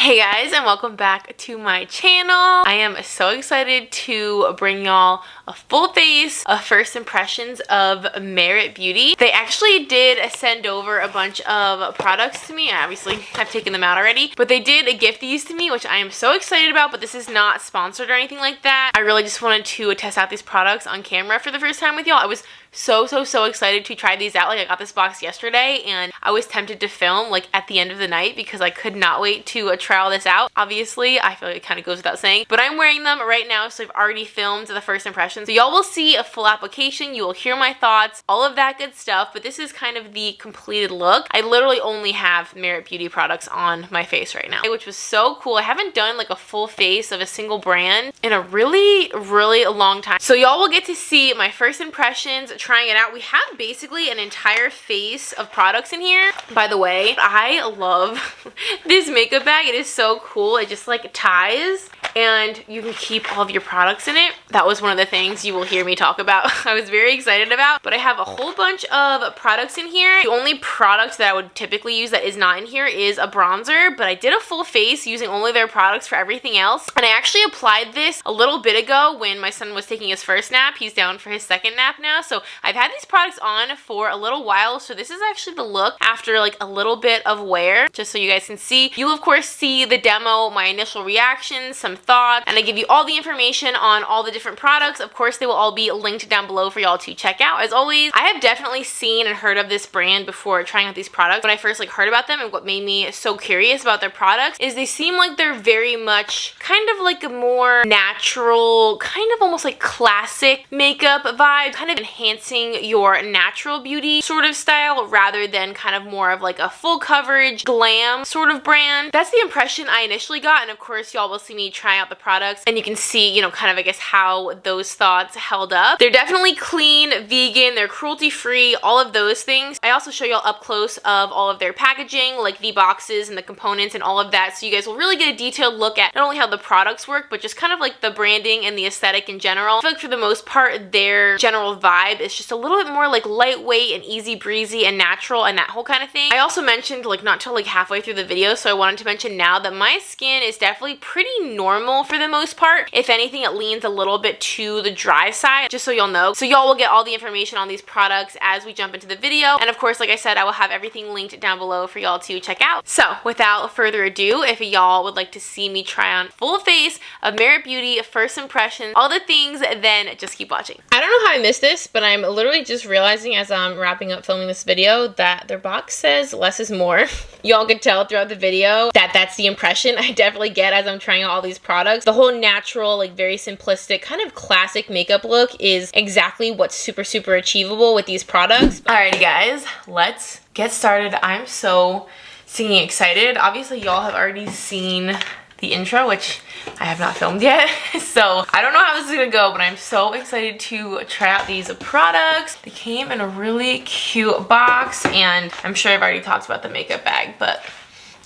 Hey guys, and welcome back to my channel. I am so excited to bring y'all a full face of first impressions of Merit Beauty. They actually did send over a bunch of products to me. Obviously, I've taken them out already, but they did gift these to me, which I am so excited about, but this is not sponsored or anything like that. I really just wanted to test out these products on camera for the first time with y'all. I was so excited to try these out. Like, I got this box yesterday and I was tempted to film like at the end of the night because I could not wait to try all this out. Obviously, I feel like it kind of goes without saying, but I'm wearing them right now, so I've already filmed the first impression. So y'all will see a full application, you will hear my thoughts, all of that good stuff, but this is kind of the completed look. I literally only have Merit Beauty products on my face right now, which was so cool. I haven't done like a full face of a single brand in a really long time. So y'all will get to see my first impressions, trying it out. We have basically an entire face of products in here. By the way, I love this makeup bag. It is so cool. It just like ties and you can keep all of your products in it. That was one of the things you will hear me talk about. I was very excited about, but I have a whole bunch of products in here. The only product that I would typically use that is not in here is a bronzer, but I did a full face using only their products for everything else. And I actually applied this a little bit ago when my son was taking his first nap. He's down for his second nap now. So I've had these products on for a little while. So this is actually the look after like a little bit of wear, just so you guys can see. You'll of course see the demo, my initial reactions, some thoughts, and I give you all the information on all the different products. Of course, they will all be linked down below for y'all to check out. As always, I have definitely seen and heard of this brand before trying out these products. When I first heard about them, and what made me so curious about their products is they seem like they're very much kind of like a more natural, kind of almost like classic makeup vibe, kind of enhancing your natural beauty sort of style rather than kind of more of like a full coverage glam sort of brand. That's the impression I initially got, and of course y'all will see me try out the products and you can see, you know, kind of I guess how those thoughts held up. They're definitely clean, vegan, they're cruelty free, all of those things. I also show y'all up close of all of their packaging, like the boxes and the components and all of that, so you guys will really get a detailed look at not only how the products work, but just kind of like the branding and the aesthetic in general. I feel like for the most part, their general vibe is just a little bit more like lightweight and easy breezy and natural and that whole kind of thing. I also mentioned like not till like halfway through the video, so I wanted to mention now that my skin is definitely pretty normal for the most part. If anything, it leans a little bit to the dry side, just so y'all know. So y'all will get all the information on these products as we jump into the video. And of course, like I said, I will have everything linked down below for y'all to check out. So without further ado, if y'all would like to see me try on full face of Merit Beauty, first impressions, all the things, then just keep watching. I don't know how I missed this, but I'm literally just realizing as I'm wrapping up filming this video that their box says less is more. Y'all could tell throughout the video that that's the impression I definitely get as I'm trying out all these products. The whole natural, like very simplistic, kind of classic makeup look is exactly what's super achievable with these products. Alrighty guys, let's get started. I'm so singing excited. Obviously y'all have already seen the intro, which I have not filmed yet, so I don't know how this is gonna go, but I'm so excited to try out these products. They came in a really cute box, and I'm sure I've already talked about the makeup bag, but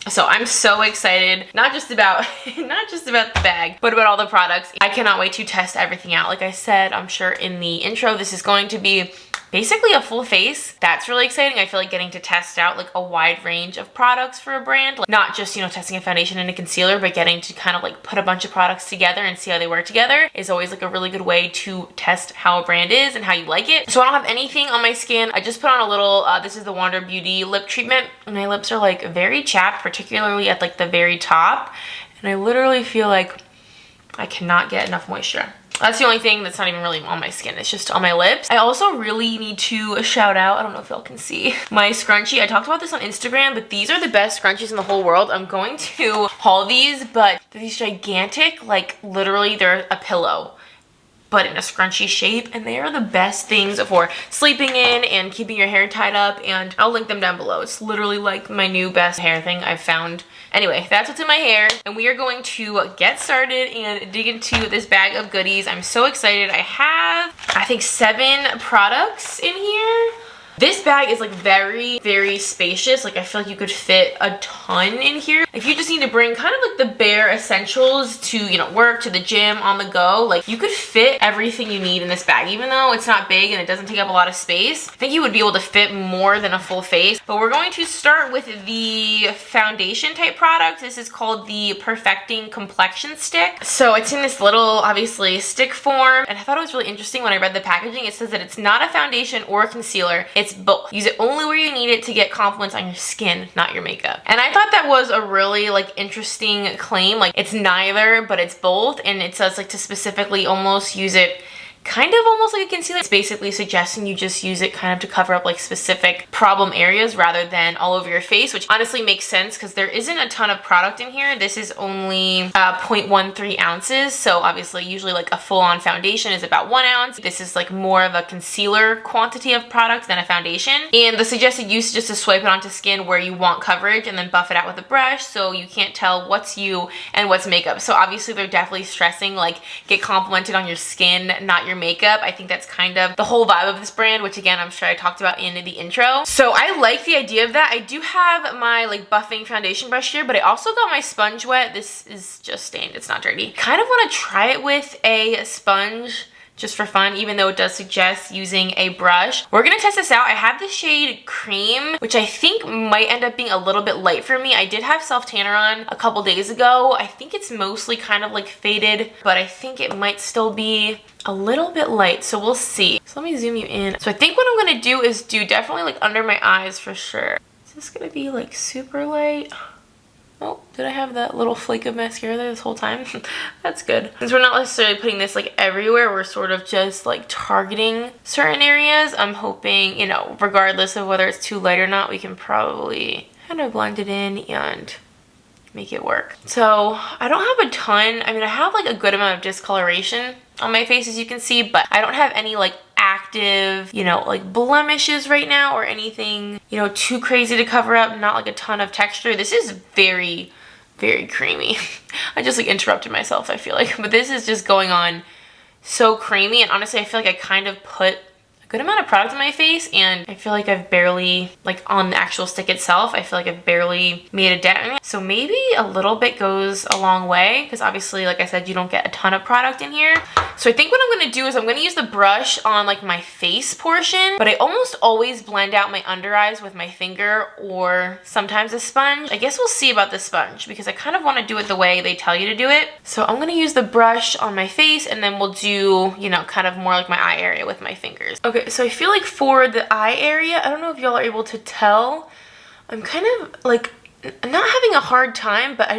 so I'm so excited, not just about the bag, but about all the products. I cannot wait to test everything out. Like I said, I'm sure in the intro, this is going to be basically a full face. That's really exciting. I feel like getting to test out like a wide range of products for a brand, like not just, you know, testing a foundation and a concealer, but getting to kind of like put a bunch of products together and see how they work together is always like a really good way to test how a brand is and how you like it. So I don't have anything on my skin. I just put on a little, this is the Wander Beauty lip treatment, and my lips are like very chapped, particularly at like the very top, and I literally feel like I cannot get enough moisture. That's the only thing that's not even really on my skin. It's just on my lips. I also really need to shout out, I don't know if y'all can see, my scrunchie. I talked about this on Instagram, but these are the best scrunchies in the whole world. I'm going to haul these, but they're these gigantic, like literally they're a pillow, but in a scrunchy shape, and they are the best things for sleeping in and keeping your hair tied up, and I'll link them down below. It's literally like my new best hair thing I've found. Anyway, that's what's in my hair, and we are going to get started and dig into this bag of goodies. I'm so excited. I have, I think, 7 products in here. This bag is like very, very spacious. Like I feel like you could fit a ton in here. If you just need to bring kind of like the bare essentials to, you know, work, to the gym, on the go, like you could fit everything you need in this bag. Even though it's not big and it doesn't take up a lot of space, I think you would be able to fit more than a full face. But we're going to start with the foundation type product. This is called the Perfecting Complexion Stick. So it's in this little, obviously, stick form. And I thought it was really interesting when I read the packaging. It says that it's not a foundation or a concealer. It's both. Use it only where you need it to get compliments on your skin, not your makeup. And I thought that was a really like interesting claim. Like it's neither, but it's both. And it says like to specifically almost use it kind of almost like a concealer. It's basically suggesting you just use it kind of to cover up like specific problem areas rather than all over your face, which honestly makes sense because there isn't a ton of product in here. This is only 0.13 ounces. So obviously usually like a full-on foundation is about 1 ounce. This is like more of a concealer quantity of product than a foundation. And the suggested use is just to swipe it onto skin where you want coverage and then buff it out with a brush so you can't tell what's you and what's makeup. So obviously they're definitely stressing like get complimented on your skin, not your makeup. I think that's kind of the whole vibe of this brand, which again, I'm sure I talked about in the intro. So I like the idea of that. I do have my like buffing foundation brush here, but I also got my sponge wet. This is just stained, it's not dirty. Kind of want to try it with a sponge just for fun, even though it does suggest using a brush. We're gonna test this out. I have the shade Cream, which I think might end up being a little bit light for me. I did have self-tanner on a couple days ago. I think it's mostly kind of like faded, but I think it might still be a little bit light, so we'll see. So let me zoom you in. So I think what I'm gonna do is do definitely like under my eyes for sure. Is this gonna be like super light? Oh, did I have that little flake of mascara there this whole time? That's good. Since we're not necessarily putting this like everywhere, we're sort of just like targeting certain areas. I'm hoping, you know, regardless of whether it's too light or not, we can probably kind of blend it in and make it work. So I don't have a ton. I mean, I have like a good amount of discoloration on my face, as you can see, but I don't have any like active, you know, like blemishes right now or anything, you know, too crazy to cover up. Not like a ton of texture. This is very, very creamy. I just like interrupted myself, I feel like, but this is just going on so creamy. And honestly, I feel like I kind of put good amount of product on my face, and I feel like I've barely, like on the actual stick itself, I feel like I've barely made a dent in it. So maybe a little bit goes a long way, because obviously, like I said, you don't get a ton of product in here. So I think what I'm gonna do is I'm gonna use the brush on like my face portion, but I almost always blend out my under eyes with my finger or sometimes a sponge. I guess we'll see about the sponge, because I kind of wanna do it the way they tell you to do it. So I'm gonna use the brush on my face, and then we'll do, you know, kind of more like my eye area with my fingers. Okay. So I feel like for the eye area, I don't know if y'all are able to tell, I'm kind of like not having a hard time, but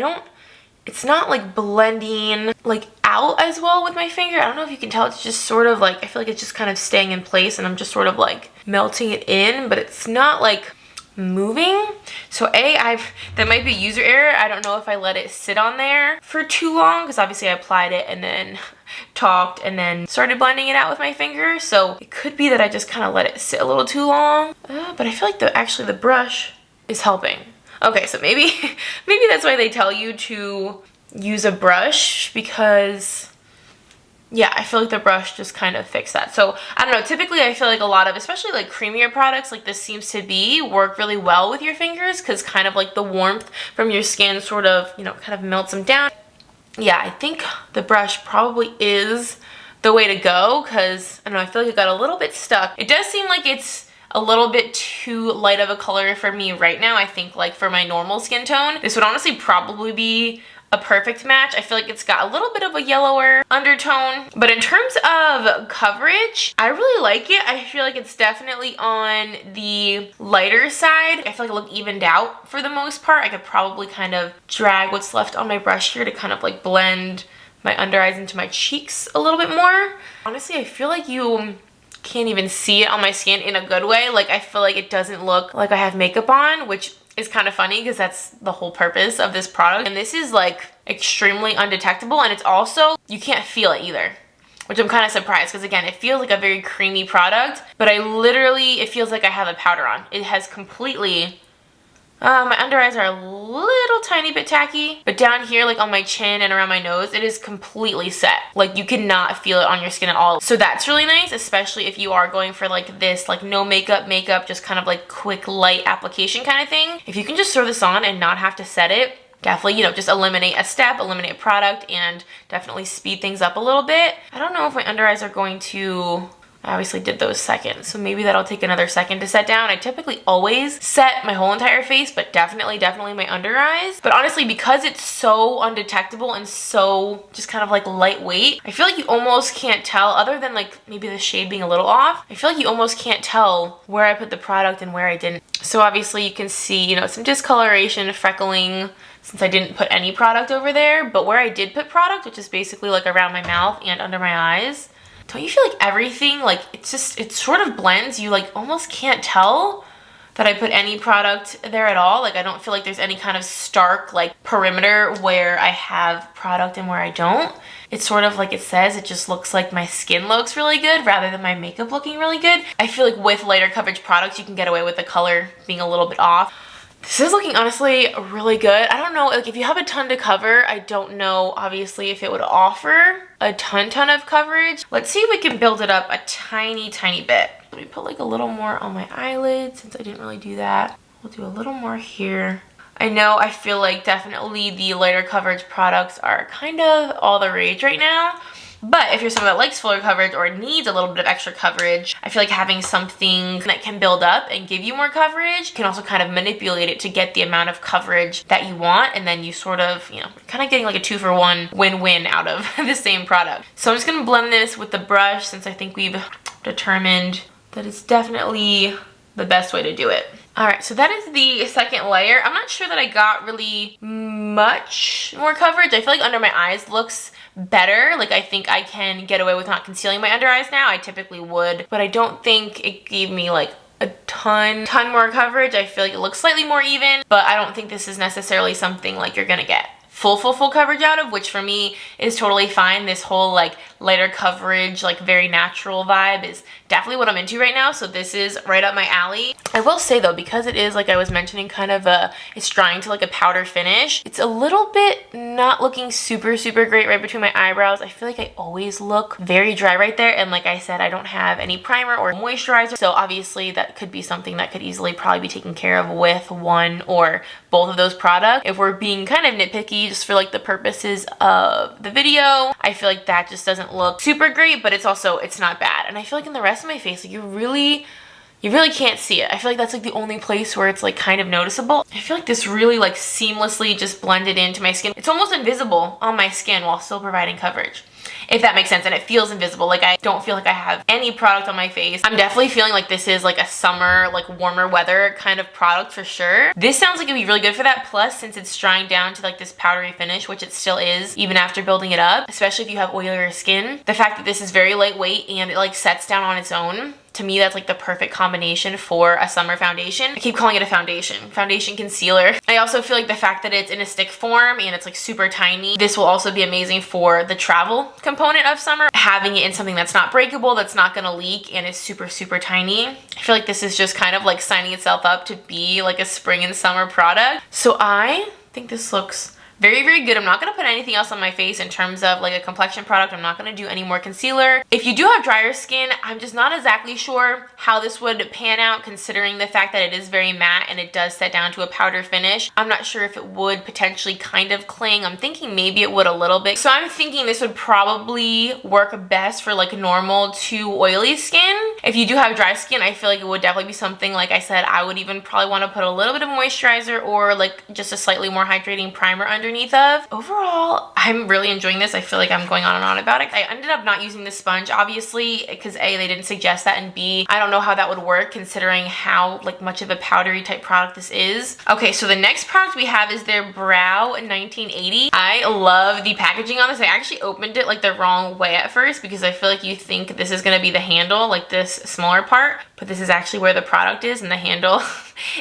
it's not like blending like out as well with my finger. I don't know if you can tell, it's just sort of like, I feel like it's just kind of staying in place and I'm just sort of like melting it in, but it's not like moving. So that might be user error. I don't know if I let it sit on there for too long, because obviously I applied it and then talked and then started blending it out with my finger. So it could be that I just kind of let it sit a little too long. But I feel like actually the brush is helping. Okay, so maybe that's why they tell you to use a brush, because yeah, I feel like the brush just kind of fixed that. So I don't know, typically I feel like a lot of, especially like creamier products like this seems to be, work really well with your fingers, because kind of like the warmth from your skin sort of, you know, kind of melts them down. Yeah, I think the brush probably is the way to go, because I don't know, I feel like it got a little bit stuck. It does seem like it's a little bit too light of a color for me right now. I think like for my normal skin tone, this would honestly probably be a perfect match. I feel like it's got a little bit of a yellower undertone, but in terms of coverage, I really like it. I feel like it's definitely on the lighter side. I feel like it looked evened out for the most part. I could probably kind of drag what's left on my brush here to kind of like blend my under eyes into my cheeks a little bit more. Honestly, I feel like you can't even see it on my skin in a good way. Like I feel like it doesn't look like I have makeup on, which is kind of funny because that's the whole purpose of this product. And this is like extremely undetectable, and it's also, you can't feel it either, which I'm kind of surprised, because again, it feels like a very creamy product, but it feels like I have a powder on. It has completely My under eyes are a little tiny bit tacky, but down here, like on my chin and around my nose, it is completely set. Like you cannot feel it on your skin at all. So that's really nice, especially if you are going for like this, like no makeup, just kind of like quick light application kind of thing. If you can just throw this on and not have to set it, definitely, you know, just eliminate a step, eliminate a product, and definitely speed things up a little bit. I don't know if my under eyes are going to... I obviously did those second, so maybe that'll take another second to set down. I typically always set my whole entire face, but definitely my under eyes. But honestly, because it's so undetectable and so just kind of like lightweight, I feel like you almost can't tell, other than like maybe the shade being a little off, I feel like you almost can't tell where I put the product and where I didn't. So obviously you can see, you know, some discoloration, freckling, since I didn't put any product over there. But where I did put product, which is basically like around my mouth and under my eyes, don't you feel like everything, like it's just, it sort of blends. You like almost can't tell that I put any product there at all. Like I don't feel like there's any kind of stark like perimeter where I have product and where I don't. It's sort of like it says, it just looks like my skin looks really good rather than my makeup looking really good. I feel like with lighter coverage products, you can get away with the color being a little bit off. This is looking honestly really good. I don't know, like if you have a ton to cover, I don't know obviously if it would offer a ton of coverage. Let's see if we can build it up a tiny bit. Let me put like a little more on my eyelids since I didn't really do that. We'll do a little more here. I know I feel like definitely the lighter coverage products are kind of all the rage right now. But if you're someone that likes fuller coverage or needs a little bit of extra coverage, I feel like having something that can build up and give you more coverage can also kind of manipulate it to get the amount of coverage that you want, and then you sort of, you know, kind of getting like a 2-for-1 win-win out of the same product. So I'm just gonna blend this with the brush since I think we've determined that it's definitely the best way to do it. Alright, so that is the second layer. I'm not sure that I got really much more coverage. I feel like under my eyes looks better. Like I think I can get away with not concealing my under eyes now. I typically would, but I don't think it gave me like a ton more coverage. I feel like it looks slightly more even, but I don't think this is necessarily something like you're gonna get full coverage out of, which for me is totally fine. This whole like lighter coverage, like very natural vibe is definitely what I'm into right now. So this is right up my alley. I will say though, because it is, like I was mentioning, kind of it's drying to like a powder finish, it's a little bit not looking super great right between my eyebrows. I feel like I always look very dry right there. And like I said, I don't have any primer or moisturizer. So obviously that could be something that could easily probably be taken care of with one or both of those products. If we're being kind of nitpicky, just for like the purposes of the video, I feel like that just doesn't look super great, but it's also, it's not bad. And I feel like in the rest of my face, like you really can't see it. I feel like that's like the only place where it's like kind of noticeable. I feel like this really like seamlessly just blended into my skin. It's almost invisible on my skin while still providing coverage, if that makes sense. And it feels invisible. Like I don't feel like I have any product on my face. I'm definitely feeling like this is like a summer, like warmer weather kind of product for sure. This sounds like it'd be really good for that. Plus, since it's drying down to like this powdery finish, which it still is even after building it up, especially if you have oilier skin, the fact that this is very lightweight and it like sets down on its own, to me, that's like the perfect combination for a summer foundation. I keep calling it a foundation concealer. I also feel like the fact that it's in a stick form and it's like super tiny, this will also be amazing for the travel component of summer. Having it in something that's not breakable, that's not gonna leak, and is super tiny. I feel like this is just kind of like signing itself up to be like a spring and summer product. So I think this looks very good. I'm not gonna put anything else on my face in terms of like a complexion product. I'm not gonna do any more concealer. If you do have drier skin, I'm just not exactly sure how this would pan out, considering the fact that it is very matte and it does set down to a powder finish. I'm not sure if it would potentially kind of cling. I'm thinking maybe it would a little bit. So I'm thinking this would probably work best for like normal to oily skin. If you do have dry skin, I feel like it would definitely be something, like I said, I would even probably want to put a little bit of moisturizer or like just a slightly more hydrating primer underneath of. Overall, I'm really enjoying this. I feel like I'm going on and on about it. I ended up not using the sponge, obviously, because A, they didn't suggest that, and B, I don't know how that would work considering how like much of a powdery type product this is. Okay, so the next product we have is their Brow 1980. I love the packaging on this. I actually opened it like the wrong way at first because I feel like you think this is gonna be the handle, like this smaller part, but this is actually where the product is, and the handle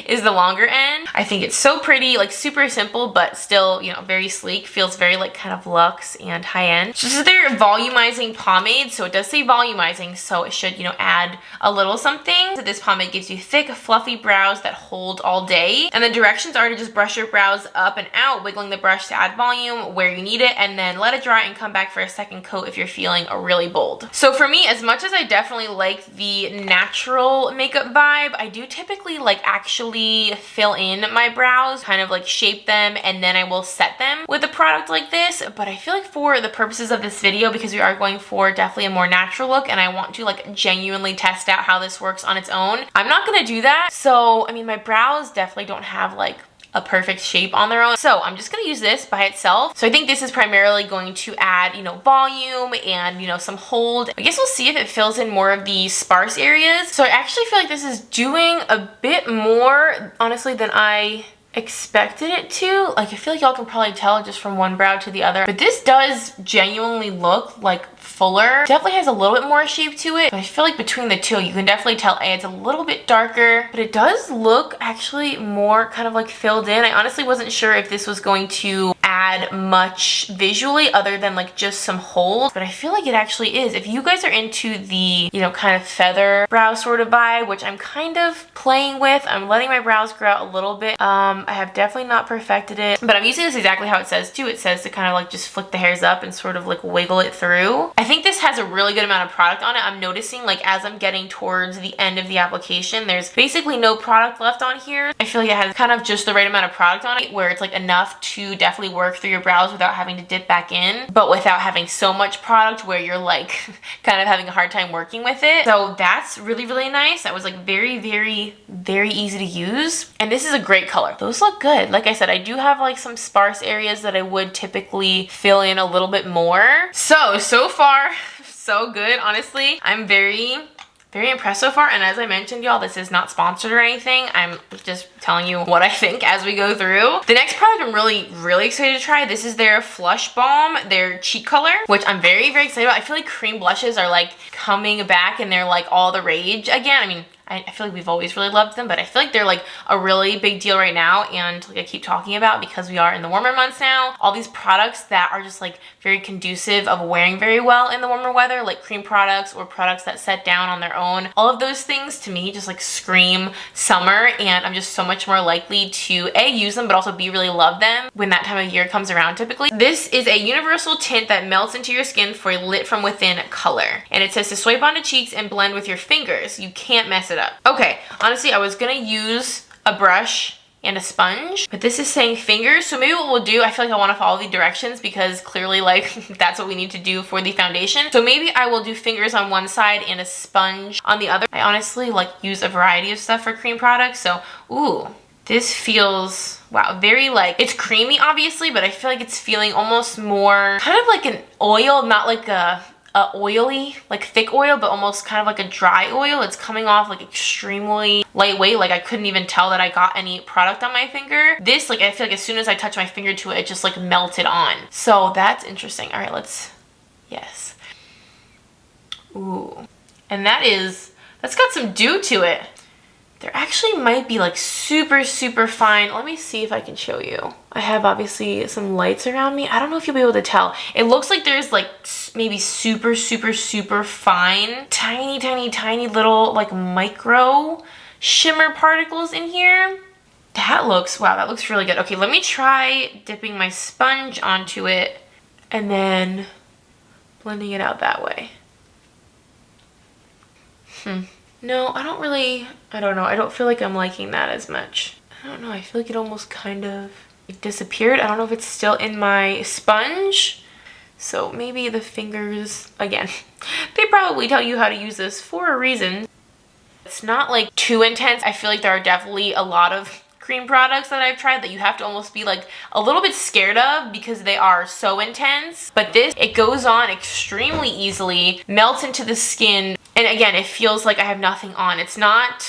is the longer end. I think it's so pretty, like super simple, but still, you know, very sleek. Feels very like kind of luxe and high end. This is their volumizing pomade. So it does say volumizing, so it should, you know, add a little something. So this pomade gives you thick, fluffy brows that hold all day. And the directions are to just brush your brows up and out, wiggling the brush to add volume where you need it, and then let it dry and come back for a second coat if you're feeling really bold. So for me, as much as I definitely like the natural makeup vibe, I do typically like actually fill in my brows, kind of like shape them, and then I will set them with a product like this. But I feel like for the purposes of this video, because we are going for definitely a more natural look and I want to like genuinely test out how this works on its own, I'm not gonna do that. So I mean, my brows definitely don't have like a perfect shape on their own. So I'm just gonna use this by itself. So I think this is primarily going to add, you know, volume and, you know, some hold. I guess we'll see if it fills in more of the sparse areas. So I actually feel like this is doing a bit more, honestly, than I expected it to. Like, I feel like y'all can probably tell just from one brow to the other, but this does genuinely look like fuller. Definitely has a little bit more shape to it, but I feel like between the two you can definitely tell it's a little bit darker, but it does look actually more kind of like filled in. I honestly wasn't sure if this was going to add much visually other than like just some hold, but I feel like it actually is. If you guys are into the, you know, kind of feather brow sort of vibe, which I'm kind of playing with, I'm letting my brows grow out a little bit. I have definitely not perfected it, but I'm using this exactly how it says to. It says to kind of like just flick the hairs up and sort of like wiggle it through. I think this has a really good amount of product on it. I'm noticing like as I'm getting towards the end of the application, there's basically no product left on here. I feel like it has kind of just the right amount of product on it where it's like enough to definitely work through your brows without having to dip back in, but without having so much product where you're like kind of having a hard time working with it. So that's really, really nice. That was like very, very, very easy to use. And this is a great color. Those look good. Like I said, I do have like some sparse areas that I would typically fill in a little bit more. So far, so good. Honestly, I'm very impressed so far. And as I mentioned, y'all, this is not sponsored or anything. I'm just telling you what I think as we go through. The next product I'm really excited to try. This is their Flush Balm, their cheek color, which I'm very excited about. I feel like cream blushes are like coming back and they're like all the rage again. I mean, I feel like we've always really loved them, but I feel like they're like a really big deal right now. And like I keep talking about, because we are in the warmer months now, all these products that are just like very conducive of wearing very well in the warmer weather, like cream products or products that set down on their own. All of those things to me just like scream summer, and I'm just so much more likely to A, use them, but also B, really love them when that time of year comes around typically. This is a universal tint that melts into your skin for a lit from within color. And it says to swipe onto cheeks and blend with your fingers. You can't mess it up. Okay, honestly, I was gonna use a brush and a sponge, but this is saying fingers, so maybe what we'll do, I feel like I want to follow the directions because clearly like that's what we need to do for the foundation. So maybe I will do fingers on one side and a sponge on the other. I honestly like use a variety of stuff for cream products, so ooh, this feels, wow, very like, it's creamy obviously, but I feel like it's feeling almost more kind of like an oil, not like a oily, like thick oil, but almost kind of like a dry oil. It's coming off like extremely lightweight. Like I couldn't even tell that I got any product on my finger. This, like I feel like as soon as I touch my finger to it, it just like melted on. So that's interesting. All right, let's, yes. Ooh, and that's got some dew to it. There actually might be like super fine. Let me see if I can show you. I have obviously some lights around me. I don't know if you'll be able to tell. It looks like there's like maybe super fine, tiny little like micro shimmer particles in here. That looks, wow, that looks really good. Okay, let me try dipping my sponge onto it and then blending it out that way. No, I don't know. I don't feel like I'm liking that as much. I don't know. I feel like it almost kind of disappeared. I don't know if it's still in my sponge. So maybe the fingers, again, they probably tell you how to use this for a reason. It's not like too intense. I feel like there are definitely a lot of cream products that I've tried that you have to almost be like a little bit scared of because they are so intense. But this, it goes on extremely easily, melts into the skin. And again, it feels like I have nothing on. It's got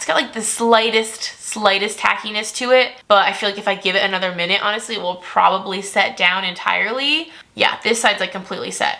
like the slightest tackiness to it, but I feel like if I give it another minute, honestly, it will probably set down entirely. Yeah, this side's like completely set.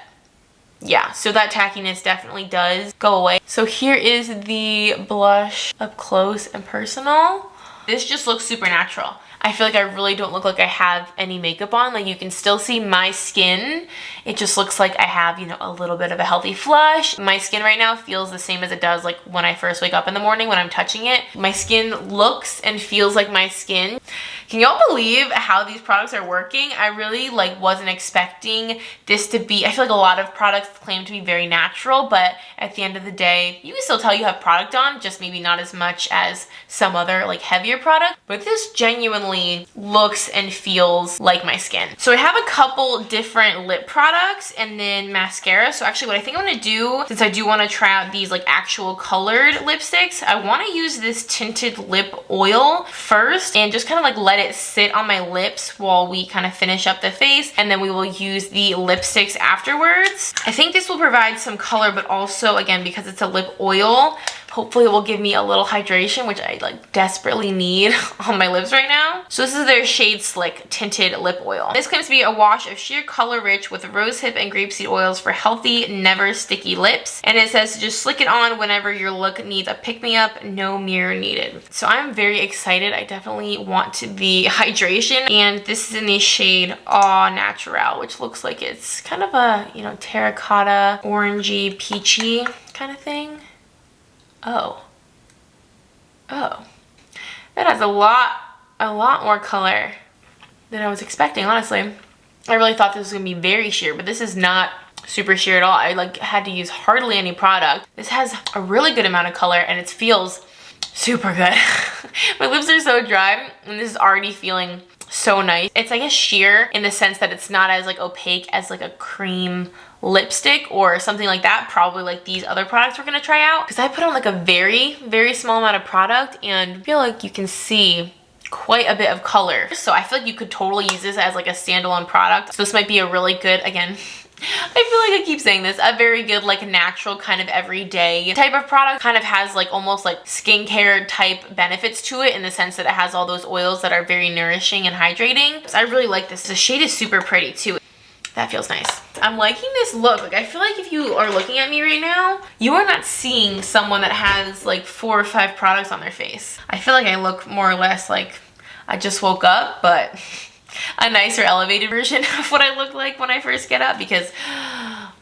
yeah, so that tackiness definitely does go away. So here is the blush up close and personal. This just looks super natural. I feel like I really don't look like I have any makeup on. Like, you can still see my skin. It just looks like I have, you know, a little bit of a healthy flush. My skin right now feels the same as it does like when I first wake up in the morning when I'm touching it. My skin looks and feels like my skin. Can y'all believe how these products are working? I really like wasn't expecting this to be, I feel like a lot of products claim to be very natural, but at the end of the day, you can still tell you have product on, just maybe not as much as some other like heavier product. But this genuinely looks and feels like my skin. So I have a couple different lip products and then mascara. So actually what I think I'm gonna do, since I do wanna try out these like actual colored lipsticks, I wanna use this tinted lip oil first and just kind of like let it sit on my lips while we kind of finish up the face, and then we will use the lipsticks afterwards. I think this will provide some color, but also, again, because it's a lip oil, hopefully it will give me a little hydration, which I like desperately need on my lips right now. So this is their Shade Slick Tinted Lip Oil. This claims to be a wash of sheer color rich with rosehip and grapeseed oils for healthy, never sticky lips. And it says to just slick it on whenever your look needs a pick-me-up, no mirror needed. So I'm very excited. I definitely want the hydration. And this is in the shade Au Natural, which looks like it's kind of a, you know, terracotta, orangey, peachy kind of thing. Oh, that has a lot more color than I was expecting, honestly. I really thought this was gonna be very sheer, but this is not super sheer at all. I like had to use hardly any product. This has a really good amount of color and it feels super good. My lips are so dry and this is already feeling so nice. It's, I guess, sheer in the sense that it's not as like opaque as like a cream lipstick or something like that, probably like these other products we're gonna try out, because I put on like a very small amount of product and I feel like you can see quite a bit of color. So I feel like you could totally use this as like a standalone product. So this might be a really good, again, I feel like I keep saying this, a very good like natural kind of everyday type of product. Kind of has like almost like skincare type benefits to it in the sense that it has all those oils that are very nourishing and hydrating. So I really like this. The shade is super pretty too. That feels nice. I'm liking this look. Like, I feel like if you are looking at me right now, you are not seeing someone that has like 4 or 5 products on their face. I feel like I look more or less like I just woke up, but a nicer elevated version of what I look like when I first get up, because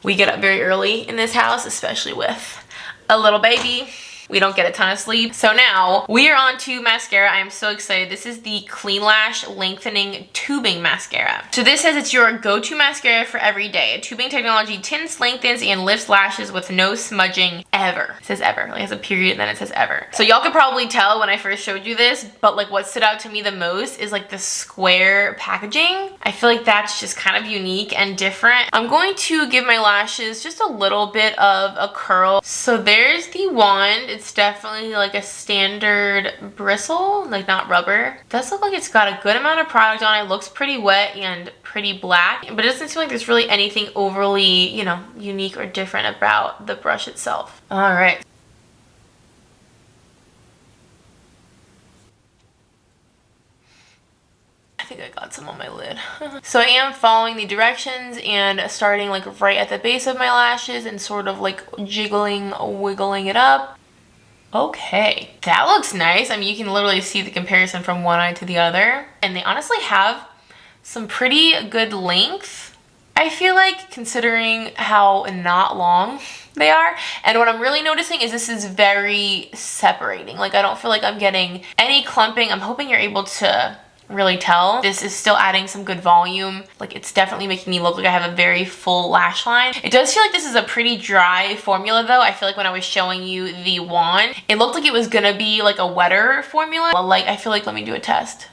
we get up very early in this house, especially with a little baby. We don't get a ton of sleep. So now we are on to mascara. I am so excited. This is the Clean Lash Lengthening Tubing Mascara. So this says it's your go-to mascara for every day. Tubing technology tints, lengthens, and lifts lashes with no smudging ever. It says ever. Like, it has a period and then it says ever. So y'all could probably tell when I first showed you this, but like what stood out to me the most is like the square packaging. I feel like that's just kind of unique and different. I'm going to give my lashes just a little bit of a curl. So there's the wand. It's definitely like a standard bristle, like not rubber. It does look like it's got a good amount of product on it. Looks pretty wet and pretty black, but it doesn't seem like there's really anything overly, you know, unique or different about the brush itself. All right. I think I got some on my lid. So I am following the directions and starting like right at the base of my lashes and sort of like jiggling, wiggling it up. Okay, that looks nice. I mean, you can literally see the comparison from one eye to the other. And they honestly have some pretty good length, I feel like, considering how not long they are. And what I'm really noticing is this is very separating. Like, I don't feel like I'm getting any clumping. I'm hoping you're able to really tell. This is still adding some good volume. Like, it's definitely making me look like I have a very full lash line. It does feel like this is a pretty dry formula though. I feel like when I was showing you the wand, it looked like it was gonna be like a wetter formula. Like, I feel like, let me do a test.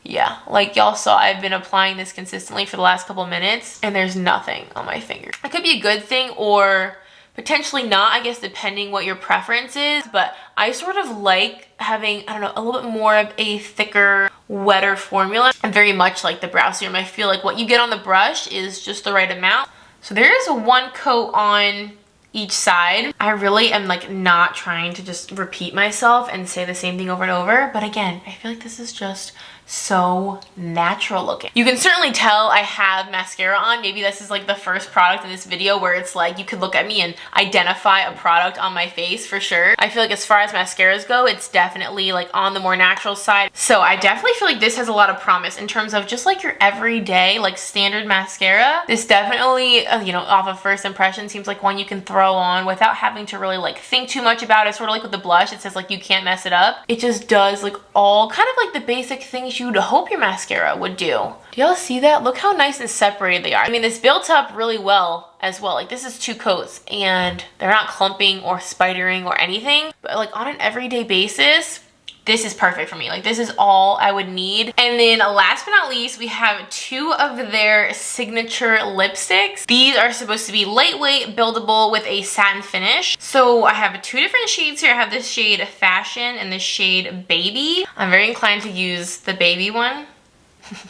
Yeah, like y'all saw, I've been applying this consistently for the last couple minutes and there's nothing on my finger. It could be a good thing or potentially not, I guess, depending what your preference is, but I sort of like having, I don't know, a little bit more of a thicker, wetter formula. And very much like the brow serum, I feel like what you get on the brush is just the right amount. So there is a 1 coat on each side. I really am like not trying to just repeat myself and say the same thing over and over, but again, I feel like this is just so natural looking. You can certainly tell I have mascara on. Maybe this is like the first product in this video where it's like you could look at me and identify a product on my face for sure. I feel like as far as mascaras go, it's definitely like on the more natural side. So I definitely feel like this has a lot of promise in terms of just like your everyday like standard mascara. This definitely, you know, off of first impression seems like one you can throw on without having to really like think too much about it. Sort of like with the blush, it says like you can't mess it up. It just does like all kind of like the basic things you'd hope your mascara would do. Do y'all see that? Look how nice and separated they are. I mean, this built up really well as well. Like this is 2 coats and they're not clumping or spidering or anything, but like on an everyday basis, this is perfect for me. Like this is all I would need. And then last but not least, we have 2 of their signature lipsticks. These are supposed to be lightweight, buildable with a satin finish. So I have 2 different shades here. I have this shade Fashion and this shade Baby. I'm very inclined to use the Baby one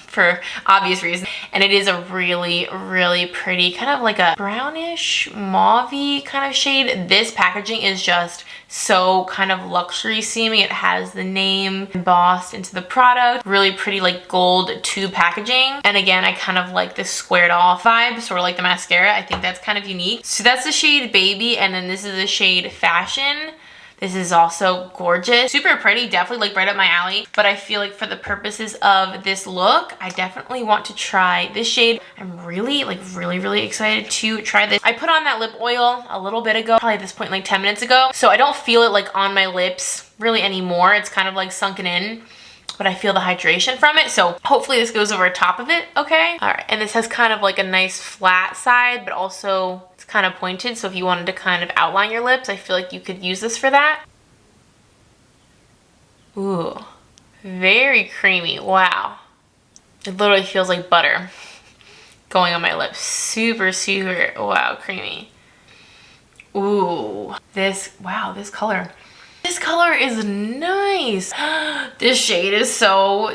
for obvious reasons. And it is a really, really pretty kind of like a brownish mauve-y kind of shade. This packaging is just so kind of luxury seeming. It has the name embossed into the product. Really pretty like gold tube packaging. And again, I kind of like this squared off vibe, sort of like the mascara. I think that's kind of unique. So that's the shade Baby, and then this is the shade Fashion. This is also gorgeous. Super pretty, definitely like right up my alley. But I feel like for the purposes of this look, I definitely want to try this shade. I'm really, really excited to try this. I put on that lip oil a little bit ago, probably at this point like 10 minutes ago. So I don't feel it like on my lips really anymore. It's kind of like sunken in, but I feel the hydration from it. So hopefully this goes over top of it, okay? All right, and this has kind of like a nice flat side, but also it's kind of pointed. So if you wanted to kind of outline your lips, I feel like you could use this for that. Ooh, very creamy, wow. It literally feels like butter going on my lips. Super, wow, creamy. Ooh, wow, this color. This color is nice. This shade is so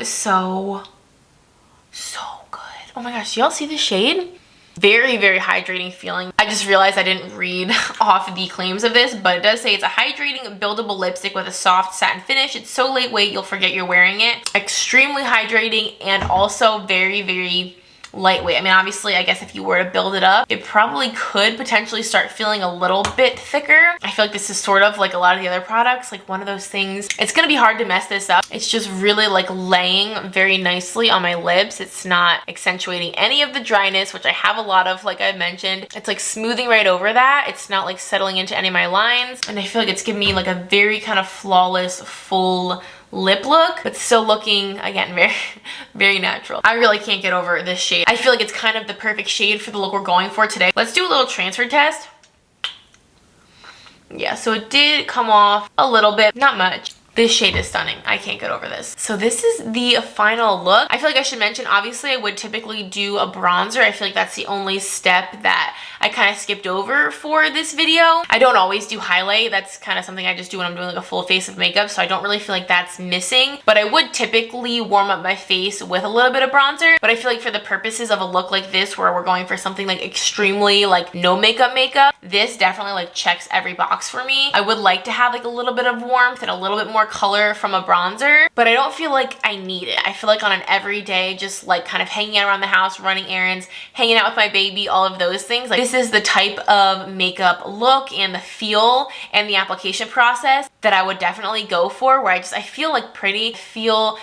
good. Oh my gosh, do y'all see this shade? Very hydrating feeling. I just realized I didn't read off the claims of this, but it does say it's a hydrating buildable lipstick with a soft satin finish. It's so lightweight you'll forget you're wearing it. Extremely hydrating and also very lightweight. I mean, obviously, I guess if you were to build it up, it probably could potentially start feeling a little bit thicker. I feel like this is sort of like a lot of the other products, like one of those things. It's gonna be hard to mess this up. It's just really like laying very nicely on my lips. It's not accentuating any of the dryness, which I have a lot of, like I mentioned. It's like smoothing right over that. It's not like settling into any of my lines. And I feel like it's giving me like a very kind of flawless, full lip look, but still looking, again, very natural. I really can't get over this shade. I feel like it's kind of the perfect shade for the look we're going for today. Let's do a little transfer test. Yeah, so it did come off a little bit, not much. This shade is stunning. I can't get over this. So this is the final look. I feel like I should mention, obviously I would typically do a bronzer. I feel like that's the only step that I kind of skipped over for this video. I don't always do highlight. That's kind of something I just do when I'm doing like a full face of makeup. So I don't really feel like that's missing, but I would typically warm up my face with a little bit of bronzer. But I feel like for the purposes of a look like this, where we're going for something like extremely like no makeup, this definitely like checks every box for me. I would like to have like a little bit of warmth and a little bit more color from a bronzer, but I don't feel like I need it. I feel like on an everyday, just like kind of hanging out around the house, running errands, hanging out with my baby, all of those things, like this is the type of makeup look and the feel and the application process that I would definitely go for, where I feel like pretty, feel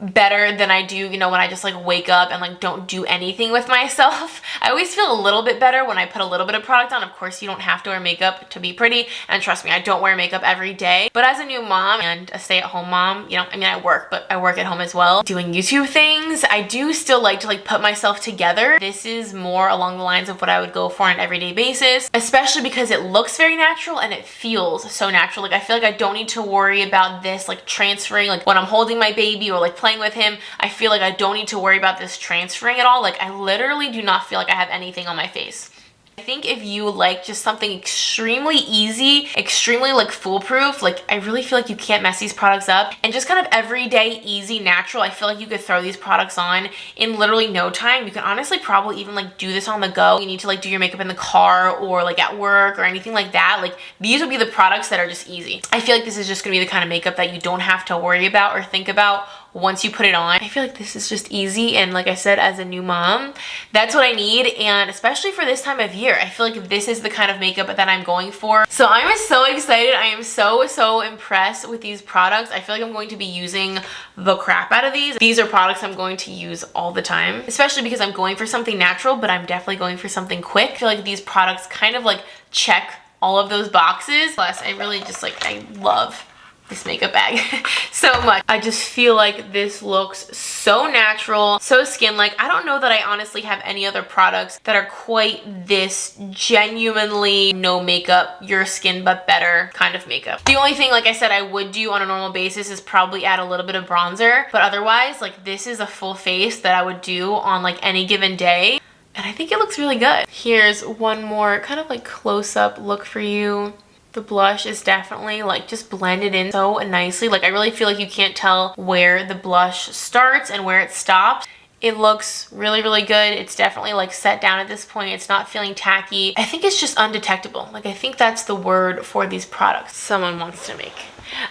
better than I do, you know, when I just like wake up and like don't do anything with myself. I always feel a little bit better when I put a little bit of product on. Of course, you don't have to wear makeup to be pretty, and trust me, I don't wear makeup every day, but as a new mom and a stay-at-home mom, you know, I mean, I work, but I work at home as well, doing YouTube things, I do still like to like put myself together. This is more along the lines of what I would go for on an everyday basis, especially because it looks very natural and it feels so natural. Like I feel like I don't need to worry about this like transferring, like when I'm holding my baby or like playing with him, I feel like I don't need to worry about this transferring at all. Like I literally do not feel like I have anything on my face. I think if you like just something extremely easy, extremely like foolproof, like I really feel like you can't mess these products up, and just kind of everyday, easy, natural, I feel like you could throw these products on in literally no time. You can honestly probably even like do this on the go. You need to like do your makeup in the car or like at work or anything like that. Like these would be the products that are just easy. I feel like this is just gonna be the kind of makeup that you don't have to worry about or think about once you put it on. I feel like this is just easy, and like I said, as a new mom, that's what I need, and especially for this time of year, I feel like this is the kind of makeup that I'm going for. So I'm so excited. I am so impressed with these products. I feel like I'm going to be using the crap out of these. These are products I'm going to use all the time, especially because I'm going for something natural, but I'm definitely going for something quick. I feel like these products kind of like check all of those boxes. Plus, I really just like, I love this makeup bag so much. I just feel like this looks so natural, so skin-like. I don't know that I honestly have any other products that are quite this genuinely no makeup, your skin but better kind of makeup. The only thing, like I said, I would do on a normal basis is probably add a little bit of bronzer, but otherwise, like, this is a full face that I would do on like any given day, and I think it looks really good. Here's one more kind of like close-up look for you. The blush is definitely like just blended in so nicely. Like, I really feel like you can't tell where the blush starts and where it stops. It looks really good. It's definitely like set down at this point. It's not feeling tacky. I think it's just undetectable. Like, I think that's the word for these products. Someone wants to make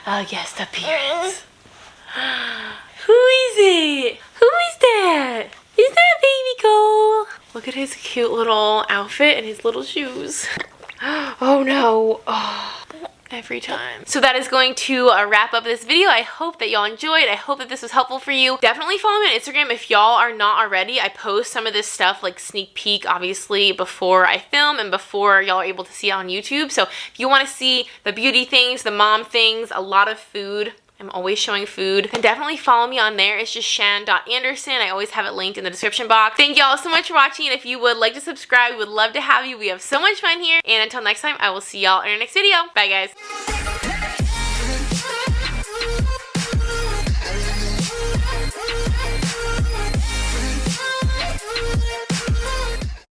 a guest appearance. Who is it? Who is that? Is that baby Cole? Look at his cute little outfit and his little shoes. Oh no. Oh, every time. So that is going to wrap up this video. I hope that y'all enjoyed. I hope that this was helpful for you. Definitely follow me on Instagram if y'all are not already. I post some of this stuff, like sneak peek, obviously, before I film and before y'all are able to see it on YouTube. So if you want to see the beauty things, the mom things, a lot of food, I'm always showing food, and definitely follow me on there. It's just shan.anderson. I always have it linked in the description box. Thank y'all so much for watching, and if you would like to subscribe, we would love to have you. We have so much fun here, and until next time, I will see y'all in our next video. Bye, guys.